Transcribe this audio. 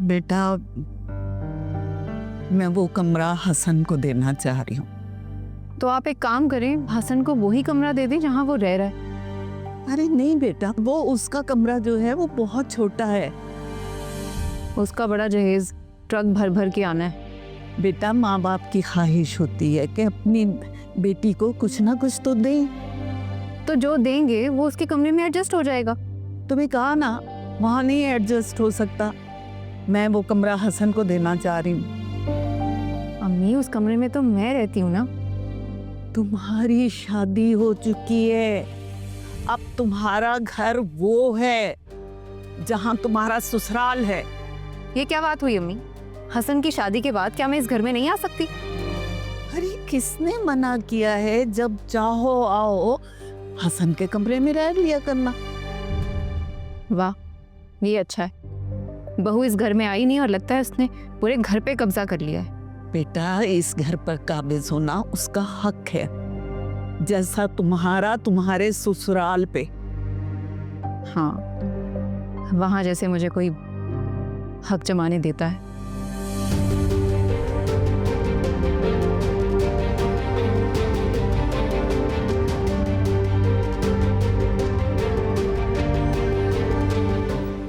बेटा, मैं वो कमरा हसन को देना चाह रही हूँ। तो आप एक काम करें, हसन को वही कमरा दे दें जहाँ वो रह रहा है। अरे नहीं बेटा, वो उसका कमरा जो है वो बहुत छोटा है। उसका बड़ा जहेज ट्रक भर भर के आना है। बेटा, माँ बाप की ख्वाहिश होती है कि अपनी बेटी को कुछ ना कुछ तो दें। तो जो देंगे वो उसके कमरे में एडजस्ट हो जाएगा। तुम्हें कहा ना, वहाँ नहीं एडजस्ट हो सकता। मैं वो कमरा हसन को देना चाह रही हूँ। अम्मी, उस कमरे में तो मैं रहती हूँ ना। तुम्हारी शादी हो चुकी है, अब तुम्हारा घर वो है जहाँ तुम्हारा ससुराल है। ये क्या बात हुई अम्मी? हसन की शादी के बाद क्या मैं इस घर में नहीं आ सकती? अरे किसने मना किया है? जब चाहो आओ, हसन के कमरे में रह लिया करना। वाह, ये अच्छा है। बहू इस घर में आई नहीं और लगता है उसने पूरे घर पे कब्जा कर लिया है। बेटा, इस घर पर काबिज होना उसका हक है, जैसा तुम्हारा तुम्हारे ससुराल पे। हाँ, वहां जैसे मुझे कोई हक जमाने देता है।